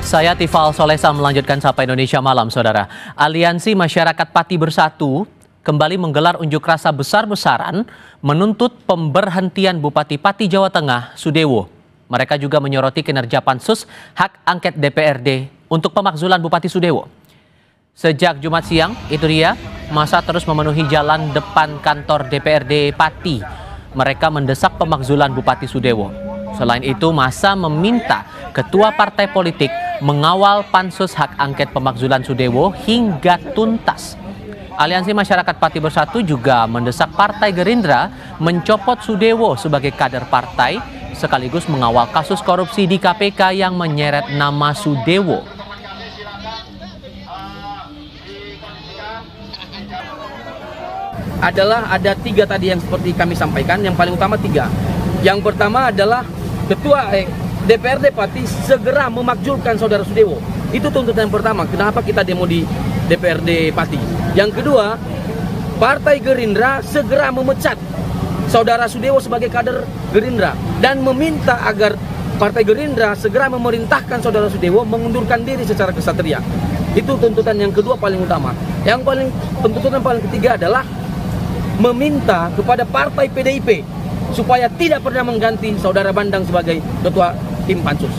Saya Tifal Solesa melanjutkan Sapa Indonesia Malam, Saudara. Aliansi Masyarakat Pati Bersatu kembali menggelar unjuk rasa besar-besaran menuntut pemberhentian Bupati Pati Jawa Tengah, Sudewo. Mereka juga menyoroti kinerja Pansus Hak Angket DPRD untuk pemakzulan Bupati Sudewo. Sejak Jumat siang, itu dia, massa terus memenuhi jalan depan kantor DPRD Pati. Mereka mendesak pemakzulan Bupati Sudewo. Selain itu, massa meminta ketua partai politik mengawal Pansus Hak Angket pemakzulan Sudewo hingga tuntas. Aliansi Masyarakat Pati Bersatu juga mendesak Partai Gerindra mencopot Sudewo sebagai kader partai sekaligus mengawal kasus korupsi di KPK yang menyeret nama Sudewo. Ada tiga tadi yang seperti kami sampaikan, yang paling utama tiga. Yang pertama adalah Ketua DPRD Pati segera memakzulkan Saudara Sudewo. Itu tuntutan yang pertama, kenapa kita demo di DPRD Pati. Yang kedua, Partai Gerindra segera memecat Saudara Sudewo sebagai kader Gerindra dan meminta agar Partai Gerindra segera memerintahkan Saudara Sudewo mengundurkan diri secara kesatria. Itu tuntutan yang kedua paling utama. Tuntutan paling ketiga adalah meminta kepada Partai PDIP supaya tidak pernah mengganti Saudara Bandang sebagai ketua tim Pansus.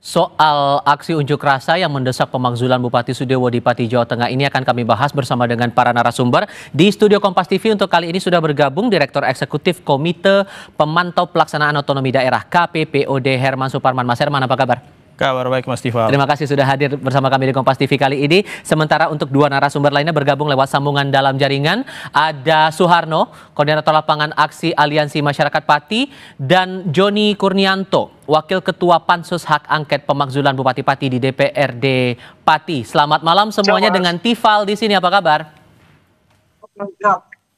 Soal aksi unjuk rasa yang mendesak pemakzulan Bupati Sudewo di Pati Jawa Tengah ini akan kami bahas bersama dengan para narasumber. Di studio Kompas TV untuk kali ini sudah bergabung Direktur Eksekutif Komite Pemantau Pelaksanaan Otonomi Daerah KPPOD Herman Suparman. Mas Herman, apa kabar? Kabar baik Mas Tifal. Terima kasih sudah hadir bersama kami di Kompas TV kali ini. Sementara untuk dua narasumber lainnya bergabung lewat sambungan dalam jaringan. Ada Suharno, Koordinator Lapangan Aksi Aliansi Masyarakat Pati, dan Joni Kurnianto, Wakil Ketua Pansus Hak Angket Pemakzulan Bupati Pati di DPRD Pati. Selamat malam semuanya dengan Tifal di sini. Apa kabar?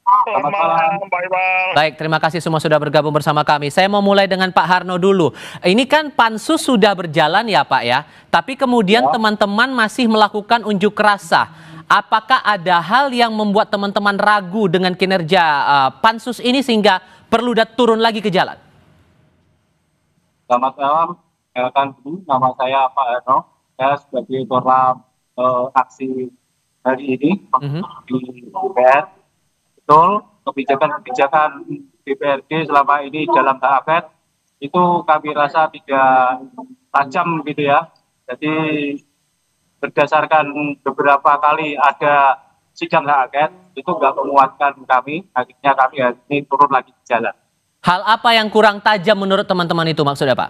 Selamat malam, Pak Iqbal. Baik, terima kasih semua sudah bergabung bersama kami. Saya mau mulai dengan Pak Harno dulu. Ini kan Pansus sudah berjalan ya Pak ya, tapi kemudian teman-teman masih melakukan unjuk rasa. Apakah ada hal yang membuat teman-teman ragu dengan kinerja Pansus ini sehingga perlu turun lagi ke jalan? Selamat malam, nama saya Pak Harno. Saya sebagai Korlap aksi hari ini di DPR. Betul, kebijakan DPRD selama ini dalam hak angket itu kami rasa tidak tajam gitu ya. Jadi berdasarkan beberapa kali ada sidang hak angket itu nggak menguatkan kami, akhirnya kami hari ini turun lagi di jalan. Hal apa yang kurang tajam menurut teman-teman itu maksudnya Pak?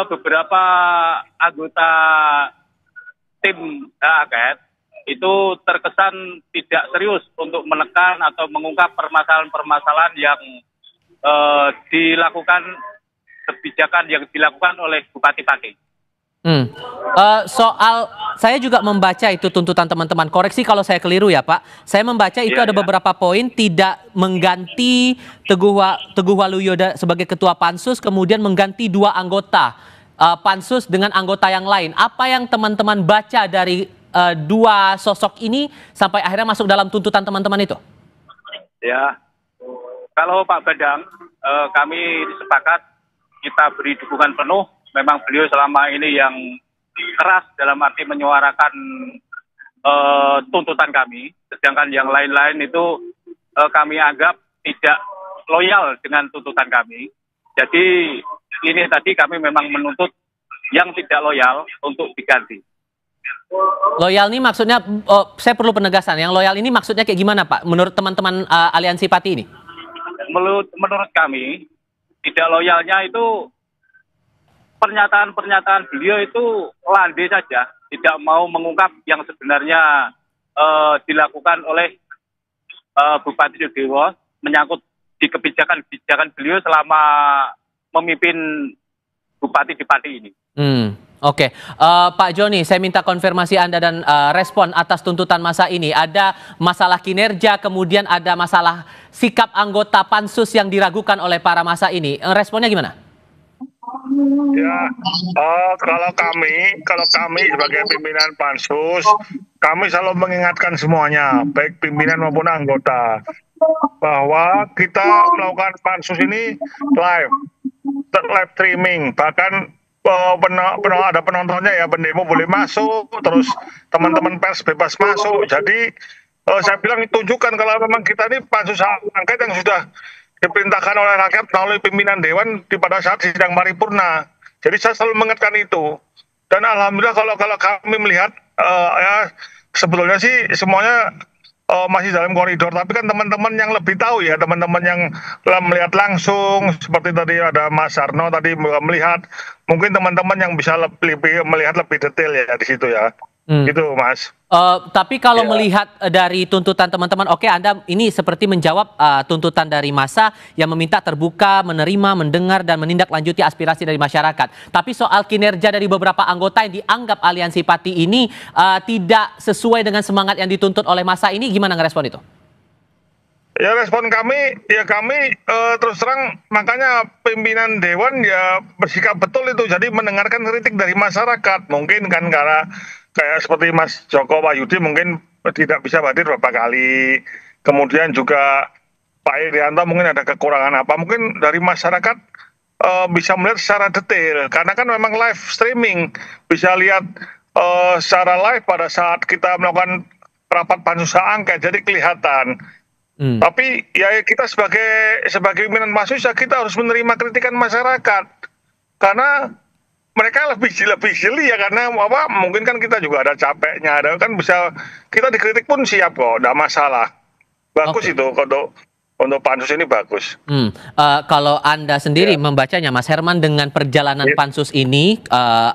Beberapa anggota tim hak angket itu terkesan tidak serius untuk menekan atau mengungkap permasalahan-permasalahan yang kebijakan yang dilakukan oleh Bupati Pati. Soal saya juga membaca itu tuntutan teman-teman. Koreksi kalau saya keliru ya Pak. Saya membaca itu ada beberapa poin tidak mengganti Teguh Waluyo sebagai ketua Pansus, kemudian mengganti 2 anggota Pansus dengan anggota yang lain. Apa yang teman-teman baca dari 2 sosok ini sampai akhirnya masuk dalam tuntutan teman-teman itu? Ya, kalau Pak Badang, kami sepakat kita beri dukungan penuh. Memang beliau selama ini yang keras dalam arti menyuarakan tuntutan kami, sedangkan yang lain-lain itu kami anggap tidak loyal dengan tuntutan kami. Jadi ini tadi kami memang menuntut yang tidak loyal untuk diganti. Loyal ini maksudnya, saya perlu penegasan. Yang loyal ini maksudnya kayak gimana Pak? Menurut teman-teman Aliansi Pati ini? Menurut kami, tidak loyalnya itu pernyataan-pernyataan beliau itu landai saja. Tidak mau mengungkap yang sebenarnya dilakukan oleh Bupati Sudewo menyangkut di kebijakan beliau selama memimpin Bupati di Pati ini. Oke, Pak Joni, saya minta konfirmasi Anda dan respon atas tuntutan massa ini. Ada masalah kinerja, kemudian ada masalah sikap anggota Pansus yang diragukan oleh para massa ini. Responnya gimana? Ya, kalau kami sebagai pimpinan Pansus, kami selalu mengingatkan semuanya, baik pimpinan maupun anggota, bahwa kita melakukan Pansus ini live streaming, bahkan ada penontonnya ya, pendemo boleh masuk, terus teman-teman pers bebas masuk. Jadi saya bilang tunjukkan kalau memang kita ini pansus hak angket yang sudah diperintahkan oleh rakyat melalui pimpinan dewan pada saat sidang paripurna. Jadi saya selalu mengingatkan itu. Dan alhamdulillah kalau kami melihat ya sebetulnya sih semuanya masih dalam koridor, tapi kan teman-teman yang lebih tahu ya, teman-teman yang melihat langsung seperti tadi ada Mas Sarno tadi melihat, mungkin teman-teman yang bisa melihat lebih detail ya di situ ya. Gitu Mas. Tapi kalau melihat dari tuntutan teman-teman, oke, Anda ini seperti menjawab tuntutan dari massa yang meminta terbuka, menerima, mendengar, dan menindaklanjuti aspirasi dari masyarakat. Tapi soal kinerja dari beberapa anggota yang dianggap aliansi Pati ini tidak sesuai dengan semangat yang dituntut oleh massa ini, gimana ngerespon itu? Ya respon kami terus terang, makanya pimpinan dewan ya bersikap betul itu, jadi mendengarkan kritik dari masyarakat. Mungkin kan karena kayak seperti Mas Joko Wahyudi mungkin tidak bisa hadir beberapa kali, kemudian juga Pak Irianto mungkin ada kekurangan apa, mungkin dari masyarakat bisa melihat secara detail, karena kan memang live streaming, bisa lihat secara live pada saat kita melakukan rapat pansus hak angket, jadi kelihatan. Tapi ya kita sebagai pimpinan mahasiswa ya kita harus menerima kritikan masyarakat, karena mereka lebih jeli ya, karena apa, mungkin kan kita juga ada capeknya, ada kan bisa kita dikritik pun siap kok, tidak masalah. Bagus itu untuk pansus ini bagus. Kalau Anda sendiri membacanya, Mas Herman, dengan perjalanan pansus ini,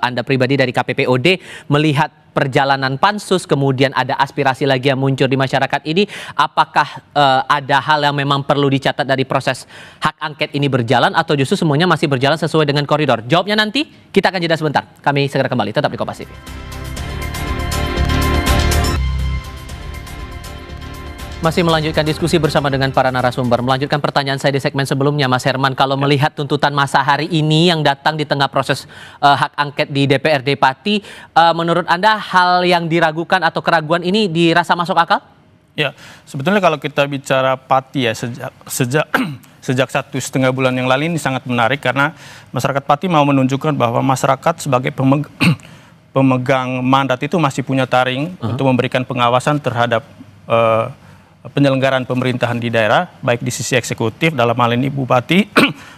Anda pribadi dari KPPOD melihat perjalanan pansus, kemudian ada aspirasi lagi yang muncul di masyarakat ini, apakah ada hal yang memang perlu dicatat dari proses hak angket ini berjalan, atau justru semuanya masih berjalan sesuai dengan koridor? Jawabnya nanti, kita akan jeda sebentar. Kami segera kembali, tetap di Kompas TV. Masih melanjutkan diskusi bersama dengan para narasumber. Melanjutkan pertanyaan saya di segmen sebelumnya, Mas Herman. Kalau melihat tuntutan massa hari ini yang datang di tengah proses hak angket di DPRD Pati, menurut Anda hal yang diragukan atau keraguan ini dirasa masuk akal? Ya, sebetulnya kalau kita bicara Pati ya, sejak 1,5 bulan yang lalu ini sangat menarik, karena masyarakat Pati mau menunjukkan bahwa masyarakat sebagai pemegang mandat itu masih punya taring untuk memberikan pengawasan terhadap penyelenggaraan pemerintahan di daerah, baik di sisi eksekutif dalam hal ini Bupati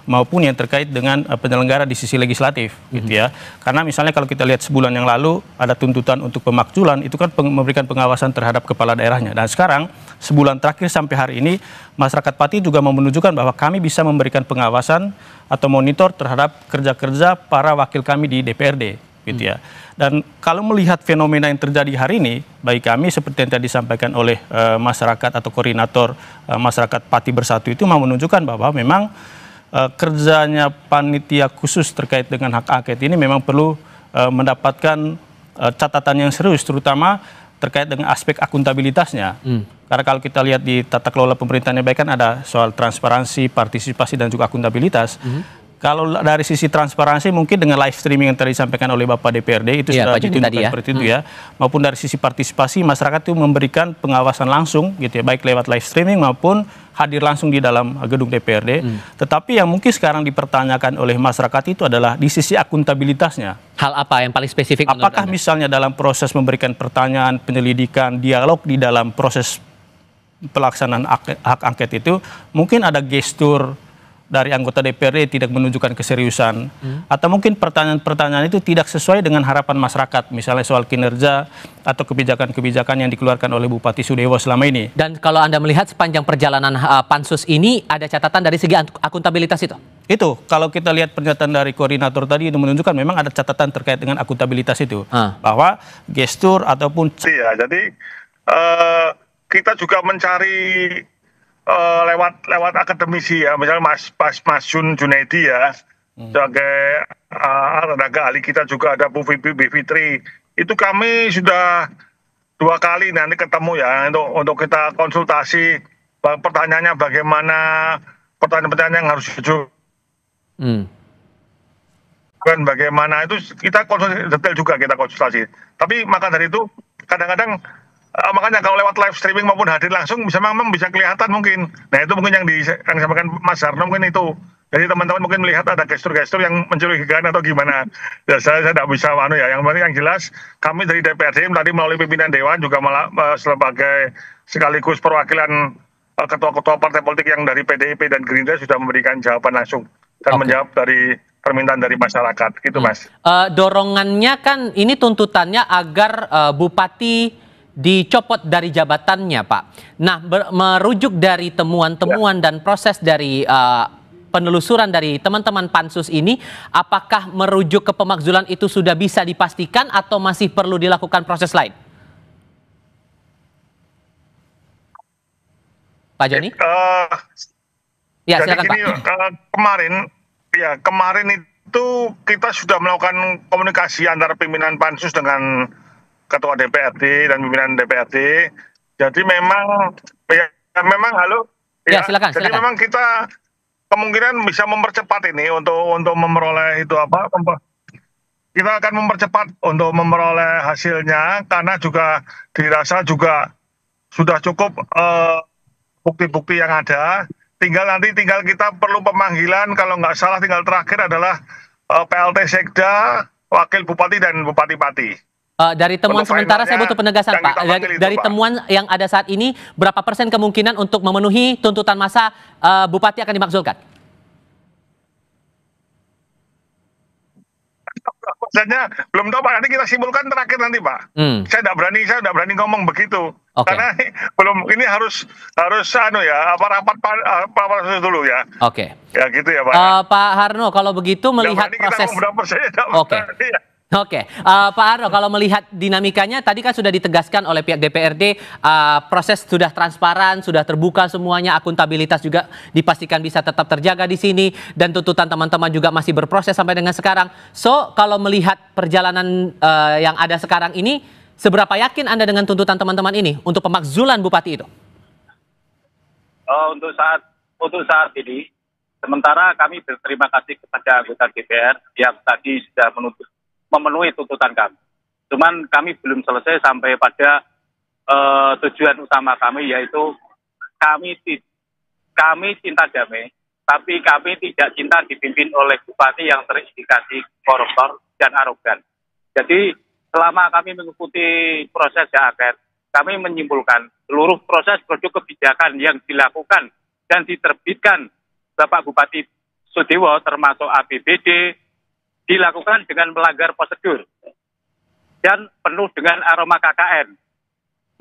maupun yang terkait dengan penyelenggara di sisi legislatif, gitu ya. Karena misalnya kalau kita lihat sebulan yang lalu ada tuntutan untuk pemakzulan, itu kan memberikan pengawasan terhadap kepala daerahnya. Dan sekarang sebulan terakhir sampai hari ini masyarakat Pati juga mau menunjukkan bahwa kami bisa memberikan pengawasan atau monitor terhadap kerja-kerja para wakil kami di DPRD, gitu ya. Dan kalau melihat fenomena yang terjadi hari ini, bagi kami seperti yang tadi disampaikan oleh masyarakat atau koordinator masyarakat Pati Bersatu itu mau menunjukkan bahwa memang kerjanya panitia khusus terkait dengan hak angket ini memang perlu mendapatkan catatan yang serius, terutama terkait dengan aspek akuntabilitasnya. Karena kalau kita lihat di tata kelola pemerintahan yang baik kan ada soal transparansi, partisipasi, dan juga akuntabilitas. Kalau dari sisi transparansi mungkin dengan live streaming yang tadi disampaikan oleh Bapak DPRD itu sudah ditunjukkan seperti itu ya. Maupun dari sisi partisipasi masyarakat itu memberikan pengawasan langsung gitu ya, baik lewat live streaming maupun hadir langsung di dalam gedung DPRD. Tetapi yang mungkin sekarang dipertanyakan oleh masyarakat itu adalah di sisi akuntabilitasnya. Hal apa yang paling spesifik? Apakah misalnya dalam proses memberikan pertanyaan, penyelidikan, dialog di dalam proses pelaksanaan hak angket itu mungkin ada gestur dari anggota DPRD tidak menunjukkan keseriusan, atau mungkin pertanyaan-pertanyaan itu tidak sesuai dengan harapan masyarakat, misalnya soal kinerja atau kebijakan-kebijakan yang dikeluarkan oleh Bupati Sudewo selama ini. Dan kalau Anda melihat sepanjang perjalanan pansus ini, ada catatan dari segi akuntabilitas itu? Itu, kalau kita lihat pernyataan dari koordinator tadi itu menunjukkan memang ada catatan terkait dengan akuntabilitas itu, bahwa gestur ataupun... Ya, jadi kita juga mencari lewat akademisi ya, misalnya Mas Jun Junaidi ya, sebagai tenaga ahli kita, juga ada Bu Fitri. Itu kami sudah 2 kali nanti ketemu ya untuk kita konsultasi pertanyaannya bagaimana, pertanyaan-pertanyaan yang harus dijawab. Dan bagaimana itu kita konsultasi detail juga kita konsultasi. Tapi maka dari itu kadang-kadang makanya kalau lewat live streaming maupun hadir langsung memang bisa kelihatan mungkin. Nah itu mungkin yang disampaikan Mas Harno mungkin itu. Jadi teman-teman mungkin melihat ada gestur-gestur yang mencurigakan atau gimana. Ya saya tidak bisa ya. Yang penting yang jelas kami dari DPRD tadi melalui pimpinan Dewan juga malah sebagai sekaligus perwakilan ketua-ketua partai politik yang dari PDIP dan Gerindra sudah memberikan jawaban langsung dan menjawab dari permintaan dari masyarakat. Gitu Mas. Dorongannya kan ini tuntutannya agar Bupati dicopot dari jabatannya Pak. Nah merujuk dari temuan-temuan dan proses dari penelusuran dari teman-teman pansus ini, apakah merujuk ke pemakzulan itu sudah bisa dipastikan atau masih perlu dilakukan proses lain? Pak Joni? Ya, silakan gini, Pak. Kemarin itu kita sudah melakukan komunikasi antara pimpinan pansus dengan ketua DPRD dan pimpinan DPRD. Jadi memang halo. Ya, silakan. Jadi memang kita kemungkinan bisa mempercepat ini untuk memperoleh itu apa? Kita akan mempercepat untuk memperoleh hasilnya karena juga dirasa juga sudah cukup bukti-bukti yang ada. Tinggal kita perlu pemanggilan, kalau nggak salah tinggal terakhir adalah PLT Sekda, Wakil Bupati dan Bupati-Pati. Dari temuan sementara saya butuh penegasan Pak. Dari temuan yang ada saat ini, berapa persen kemungkinan untuk memenuhi tuntutan massa Bupati akan dimakzulkan? Prosesnya belum tahu Pak, nanti kita simpulkan terakhir nanti Pak. Saya tidak berani ngomong begitu. Karena belum, ini harus rapat dulu ya. Ya gitu ya Pak. Pak Harno, kalau begitu melihat proses. Pak Harno, kalau melihat dinamikanya tadi kan sudah ditegaskan oleh pihak DPRD, proses sudah transparan, sudah terbuka semuanya, akuntabilitas juga dipastikan bisa tetap terjaga di sini, dan tuntutan teman-teman juga masih berproses sampai dengan sekarang. So, kalau melihat perjalanan yang ada sekarang ini, seberapa yakin Anda dengan tuntutan teman-teman ini untuk pemakzulan Bupati itu? Untuk saat ini, sementara kami berterima kasih kepada anggota DPR yang tadi sudah memenuhi tuntutan kami. Cuman kami belum selesai sampai pada tujuan utama kami, yaitu kami cinta damai, tapi kami tidak cinta dipimpin oleh bupati yang terindikasi koruptor dan arogan. Jadi selama kami mengikuti proses angket, kami menyimpulkan seluruh proses produk kebijakan yang dilakukan dan diterbitkan Bapak Bupati Sudewo termasuk APBD dilakukan dengan melanggar prosedur dan penuh dengan aroma KKN.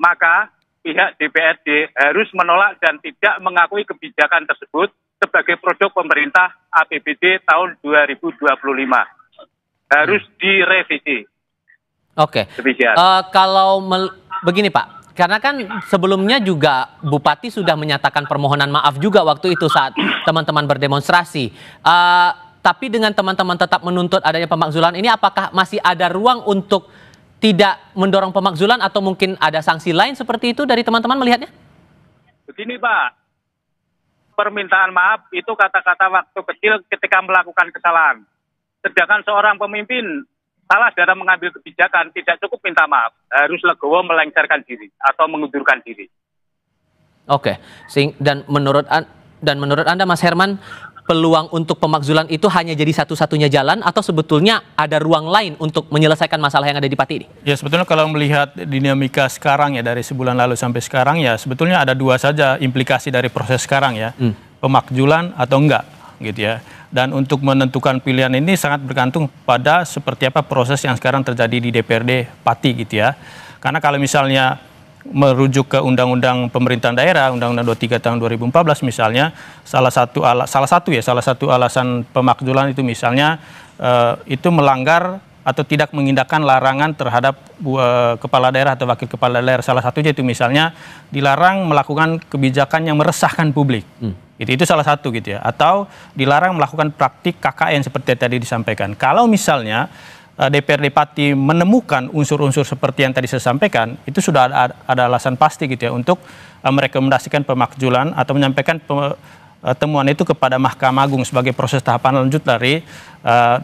Maka pihak DPRD harus menolak dan tidak mengakui kebijakan tersebut sebagai produk pemerintah APBD tahun 2025. Harus direvisi. Begini Pak, karena kan sebelumnya juga Bupati sudah menyatakan permohonan maaf juga waktu itu saat teman-teman berdemonstrasi. Tapi dengan teman-teman tetap menuntut adanya pemakzulan ini, apakah masih ada ruang untuk tidak mendorong pemakzulan atau mungkin ada sanksi lain seperti itu dari teman-teman melihatnya? Begini Pak, permintaan maaf itu kata-kata waktu kecil ketika melakukan kesalahan. Sedangkan seorang pemimpin salah dalam mengambil kebijakan tidak cukup minta maaf, harus legowo melengsarkan diri atau mengundurkan diri. Dan menurut Anda Mas Herman, peluang untuk pemakzulan itu hanya jadi satu-satunya jalan atau sebetulnya ada ruang lain untuk menyelesaikan masalah yang ada di Pati ini? Ya sebetulnya kalau melihat dinamika sekarang ya dari sebulan lalu sampai sekarang ya sebetulnya ada dua saja implikasi dari proses sekarang ya, pemakzulan atau enggak gitu ya. Dan untuk menentukan pilihan ini sangat bergantung pada seperti apa proses yang sekarang terjadi di DPRD Pati gitu ya. Karena kalau misalnya merujuk ke Undang-Undang Pemerintahan Daerah, Undang-Undang 23 tahun 2014 misalnya, salah satu alasan pemakzulan itu misalnya itu melanggar atau tidak mengindahkan larangan terhadap kepala daerah atau wakil kepala daerah. Salah satunya itu misalnya dilarang melakukan kebijakan yang meresahkan publik. Itu salah satu gitu ya. Atau dilarang melakukan praktik KKN seperti tadi disampaikan. Kalau misalnya DPRD Pati menemukan unsur-unsur seperti yang tadi saya sampaikan, itu sudah ada alasan pasti gitu ya untuk merekomendasikan pemakzulan atau menyampaikan temuan itu kepada Mahkamah Agung sebagai proses tahapan lanjut dari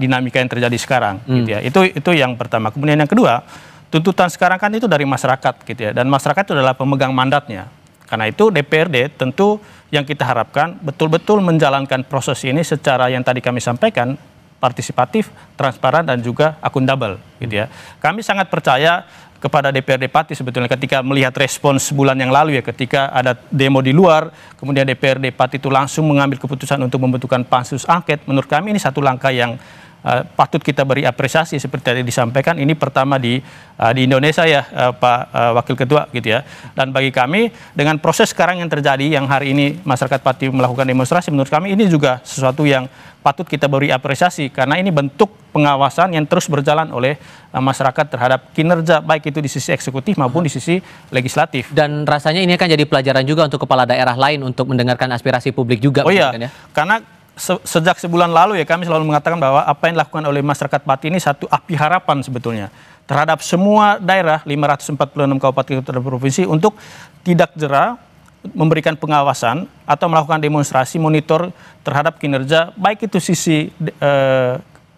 dinamika yang terjadi sekarang gitu ya. Itu yang pertama. Kemudian yang kedua, tuntutan sekarang kan itu dari masyarakat gitu ya, dan masyarakat itu adalah pemegang mandatnya. Karena itu DPRD tentu yang kita harapkan betul-betul menjalankan proses ini secara yang tadi kami sampaikan, partisipatif, transparan, dan juga akuntabel gitu ya. Kami sangat percaya kepada DPRD Pati sebetulnya ketika melihat respons bulan yang lalu ya, ketika ada demo di luar, kemudian DPRD Pati itu langsung mengambil keputusan untuk membentukkan pansus angket. Menurut kami ini satu langkah yang patut kita beri apresiasi seperti tadi disampaikan. Ini pertama di Indonesia ya, Pak Wakil Ketua gitu ya. Dan bagi kami dengan proses sekarang yang terjadi, yang hari ini masyarakat Pati melakukan demonstrasi, menurut kami ini juga sesuatu yang patut kita beri apresiasi karena ini bentuk pengawasan yang terus berjalan oleh masyarakat terhadap kinerja baik itu di sisi eksekutif maupun di sisi legislatif. Dan rasanya ini akan jadi pelajaran juga untuk kepala daerah lain untuk mendengarkan aspirasi publik juga. Oh iya, kan ya? karena sejak sebulan lalu ya kami selalu mengatakan bahwa apa yang dilakukan oleh masyarakat Pati ini satu api harapan sebetulnya terhadap semua daerah 546 kabupaten kota dan provinsi untuk tidak jera memberikan pengawasan atau melakukan demonstrasi monitor terhadap kinerja baik itu sisi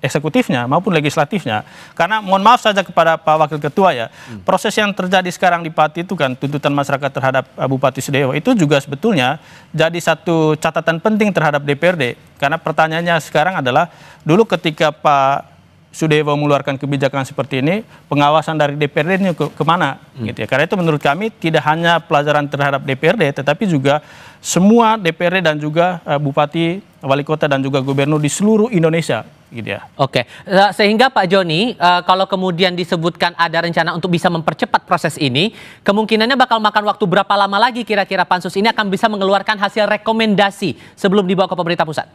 eksekutifnya maupun legislatifnya. Karena mohon maaf saja kepada Pak Wakil Ketua ya, proses yang terjadi sekarang di Pati itu kan tuntutan masyarakat terhadap Bupati Sudewo itu juga sebetulnya jadi satu catatan penting terhadap DPRD. Karena pertanyaannya sekarang adalah dulu ketika Pak Sudewo mengeluarkan kebijakan seperti ini, pengawasan dari DPRD ini kemana? Gitu ya. Karena itu menurut kami tidak hanya pelajaran terhadap DPRD, tetapi juga semua DPRD dan juga Bupati, Wali Kota dan juga Gubernur di seluruh Indonesia. Gitu ya. Oke, sehingga Pak Joni, kalau kemudian disebutkan ada rencana untuk bisa mempercepat proses ini, kemungkinannya bakal makan waktu berapa lama lagi kira-kira pansus ini akan bisa mengeluarkan hasil rekomendasi sebelum dibawa ke pemerintah pusat?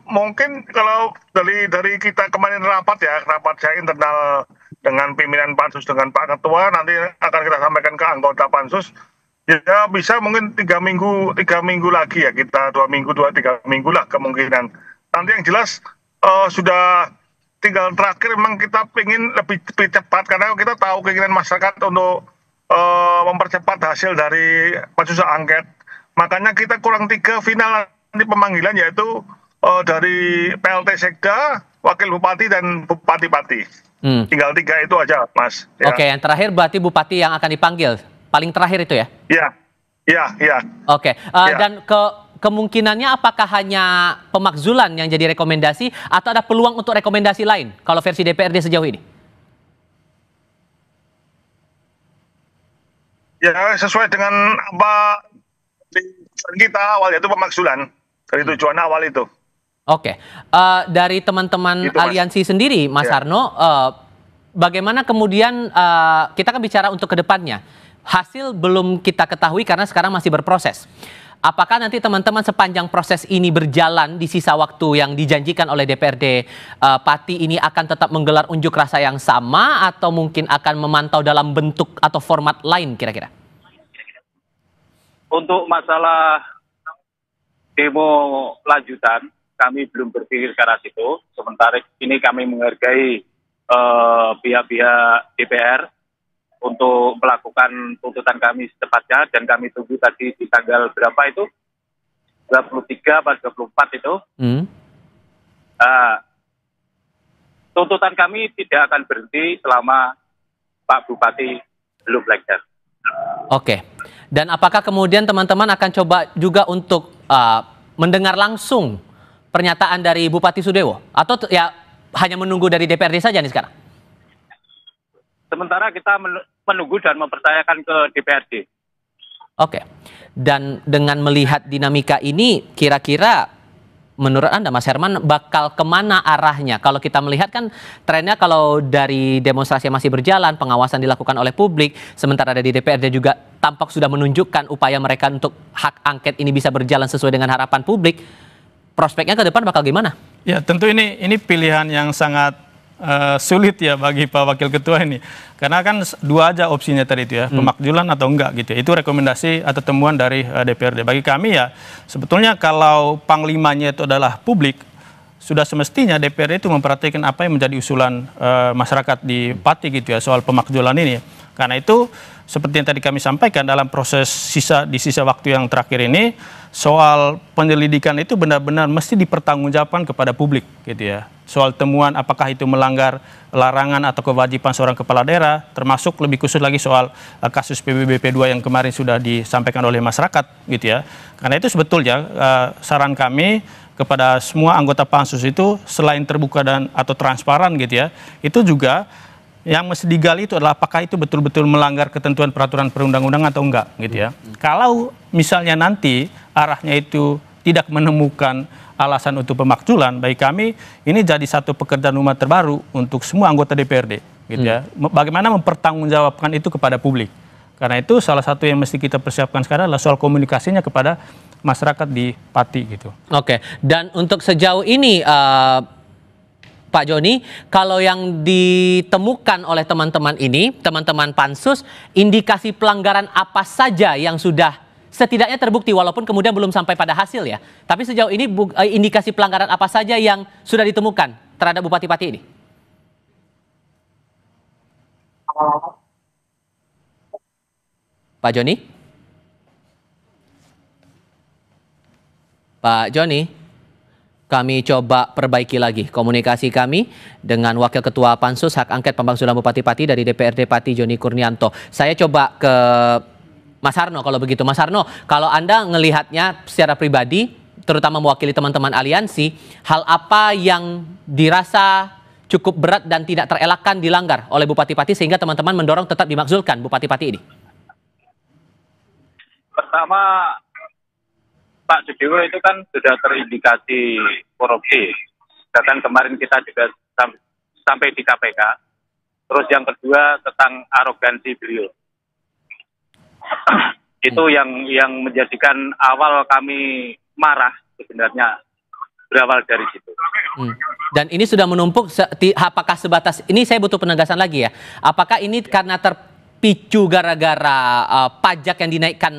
Mungkin kalau dari kita kemarin rapat saya internal dengan pimpinan pansus dengan Pak Ketua, nanti akan kita sampaikan ke anggota pansus. Ya bisa mungkin 3 minggu lagi ya, kita 2 minggu 3 minggu lah kemungkinan. Nanti yang jelas sudah tinggal terakhir memang kita ingin lebih cepat karena kita tahu keinginan masyarakat untuk mempercepat hasil dari pansus angket. Makanya kita kurang 3 final nanti pemanggilan, yaitu dari PLT Sekda, Wakil Bupati dan Bupati Pati. Tinggal 3 itu aja, Mas. Ya. Oke, yang terakhir berarti Bupati yang akan dipanggil. Paling terakhir itu ya? Iya. Oke, dan kemungkinannya apakah hanya pemakzulan yang jadi rekomendasi atau ada peluang untuk rekomendasi lain kalau versi DPRD sejauh ini? Ya, sesuai dengan apa kita awal, yaitu pemakzulan. Dari tujuan awal itu. Oke, dari teman-teman aliansi sendiri, Mas Harno, bagaimana kemudian kita kan bicara untuk kedepannya? Hasil belum kita ketahui karena sekarang masih berproses. Apakah nanti teman-teman sepanjang proses ini berjalan di sisa waktu yang dijanjikan oleh DPRD Pati ini akan tetap menggelar unjuk rasa yang sama atau mungkin akan memantau dalam bentuk atau format lain kira-kira? Untuk masalah demo lanjutan, kami belum berpikir ke arah situ. Sementara ini kami menghargai pihak-pihak DPR untuk melakukan tuntutan kami secepatnya, dan kami tunggu tadi di tanggal berapa itu? 23 atau 24 itu. Tuntutan kami tidak akan berhenti selama Pak Bupati belum lengser. Oke, dan apakah kemudian teman-teman akan coba juga untuk mendengar langsung pernyataan dari Bupati Sudewo? Atau ya hanya menunggu dari DPRD saja nih sekarang? Sementara kita menunggu dan mempercayakan ke DPRD. Oke, dan dengan melihat dinamika ini, kira-kira menurut Anda, Mas Herman, bakal kemana arahnya? Kalau kita melihat kan trennya kalau dari demonstrasi yang masih berjalan, pengawasan dilakukan oleh publik, sementara dari DPRD juga tampak sudah menunjukkan upaya mereka untuk hak angket ini bisa berjalan sesuai dengan harapan publik. Prospeknya ke depan bakal gimana? Ya, tentu ini pilihan yang sangat sulit ya bagi Pak Wakil Ketua ini, karena kan 2 aja opsinya tadi itu ya, pemakzulan atau enggak gitu. Itu rekomendasi atau temuan dari DPRD. Bagi kami ya sebetulnya kalau panglimanya itu adalah publik, sudah semestinya DPRD itu memperhatikan apa yang menjadi usulan masyarakat di Pati gitu ya soal pemakzulan ini. Karena itu seperti yang tadi kami sampaikan dalam proses di sisa waktu yang terakhir ini, soal penyelidikan itu benar-benar mesti dipertanggungjawabkan kepada publik gitu ya. Soal temuan apakah itu melanggar larangan atau kewajiban seorang kepala daerah, termasuk lebih khusus lagi soal kasus PBBP 2 yang kemarin sudah disampaikan oleh masyarakat gitu ya. Karena itu sebetulnya saran kami kepada semua anggota pansus itu selain terbuka dan atau transparan gitu ya, itu juga yang mesti digali itu adalah apakah itu betul-betul melanggar ketentuan peraturan perundang-undangan atau enggak gitu ya. Kalau misalnya nanti arahnya itu tidak menemukan alasan untuk pemakzulan, bagi kami ini jadi satu pekerjaan rumah terbaru untuk semua anggota DPRD gitu ya. Bagaimana mempertanggungjawabkan itu kepada publik. Karena itu salah satu yang mesti kita persiapkan sekarang adalah soal komunikasinya kepada masyarakat di Pati gitu. Oke, dan untuk sejauh ini Pak Joni, kalau yang ditemukan oleh teman-teman ini, teman-teman pansus, indikasi pelanggaran apa saja yang sudah setidaknya terbukti walaupun kemudian belum sampai pada hasil ya. Tapi sejauh ini indikasi pelanggaran apa saja yang sudah ditemukan terhadap Bupati Pati ini? Pak Joni? Pak Joni? Kami coba perbaiki lagi komunikasi kami dengan Wakil Ketua Pansus Hak Angket Pemakzulan Bupati Pati dari DPRD Pati, Joni Kurnianto. Saya coba ke Mas Harno kalau begitu. Mas Harno, kalau Anda melihatnya secara pribadi, terutama mewakili teman-teman aliansi, hal apa yang dirasa cukup berat dan tidak terelakkan dilanggar oleh Bupati Pati sehingga teman-teman mendorong tetap dimakzulkan Bupati Pati ini? Pertama, Pak Sudewo itu kan sudah terindikasi korupsi. Bahkan kemarin kita juga sampai di KPK. Terus yang kedua tentang arogansi beliau. Itu yang menjadikan awal kami marah sebenarnya berawal dari situ. Dan ini sudah menumpuk, apakah sebatas, ini saya butuh penegasan lagi ya. Apakah ini karena terpicu gara-gara pajak yang dinaikkan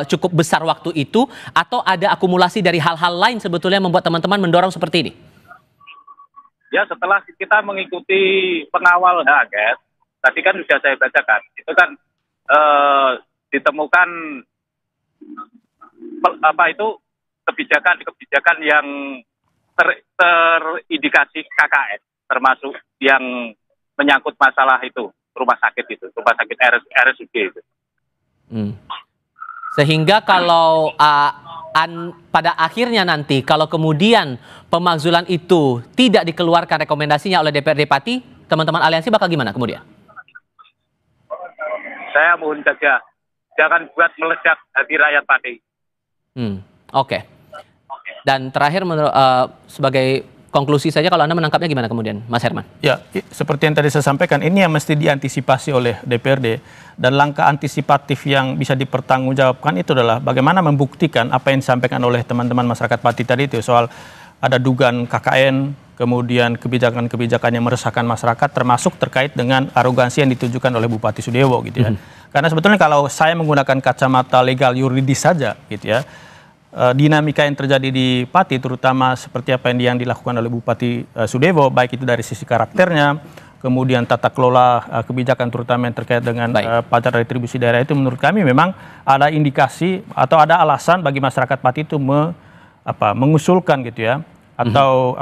cukup besar waktu itu, atau ada akumulasi dari hal-hal lain sebetulnya membuat teman-teman mendorong seperti ini? Ya, setelah kita mengikuti pengawal hak angket, tadi kan sudah saya bacakan, itu kan ditemukan kebijakan yang terindikasi KKN, termasuk yang menyangkut masalah itu rumah sakit RSUD itu. Sehingga kalau pada akhirnya nanti kalau kemudian pemakzulan itu tidak dikeluarkan rekomendasinya oleh DPRD Pati, teman-teman aliansi bakal gimana kemudian? Saya mohon saja jangan buat meledak hati rakyat Pati. Oke. Dan terakhir sebagai konklusi saja, kalau Anda menangkapnya gimana kemudian, Mas Herman? Ya, seperti yang tadi saya sampaikan, ini yang mesti diantisipasi oleh DPRD. Dan langkah antisipatif yang bisa dipertanggungjawabkan itu adalah bagaimana membuktikan apa yang disampaikan oleh teman-teman masyarakat Pati tadi itu, soal ada dugaan KKN, kemudian kebijakan-kebijakan yang meresahkan masyarakat, termasuk terkait dengan arogansi yang ditujukan oleh Bupati Sudewo gitu ya. Karena sebetulnya kalau saya menggunakan kacamata legal yuridis saja gitu ya, dinamika yang terjadi di Pati, terutama seperti apa yang dilakukan oleh Bupati Sudewo, baik itu dari sisi karakternya, kemudian tata kelola kebijakan terutama yang terkait dengan pajak retribusi daerah, itu menurut kami memang ada indikasi atau ada alasan bagi masyarakat Pati itu mengusulkan gitu ya, atau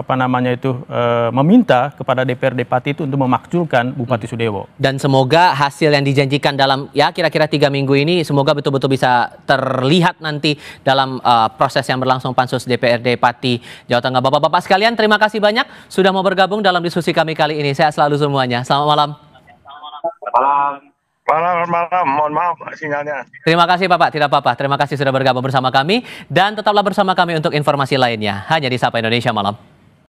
meminta kepada DPRD Pati itu untuk memakzulkan Bupati Sudewo. Dan semoga hasil yang dijanjikan dalam ya kira-kira 3 minggu ini semoga betul-betul bisa terlihat nanti dalam proses yang berlangsung pansus DPRD Pati Jawa Tengah. Bapak-bapak sekalian, terima kasih banyak sudah mau bergabung dalam diskusi kami kali ini. Sehat selalu semuanya. Selamat malam. Malam, mohon maaf sinyalnya. Terima kasih Bapak, tidak apa-apa. Terima kasih sudah bergabung bersama kami dan tetaplah bersama kami untuk informasi lainnya hanya di Sapa Indonesia Malam.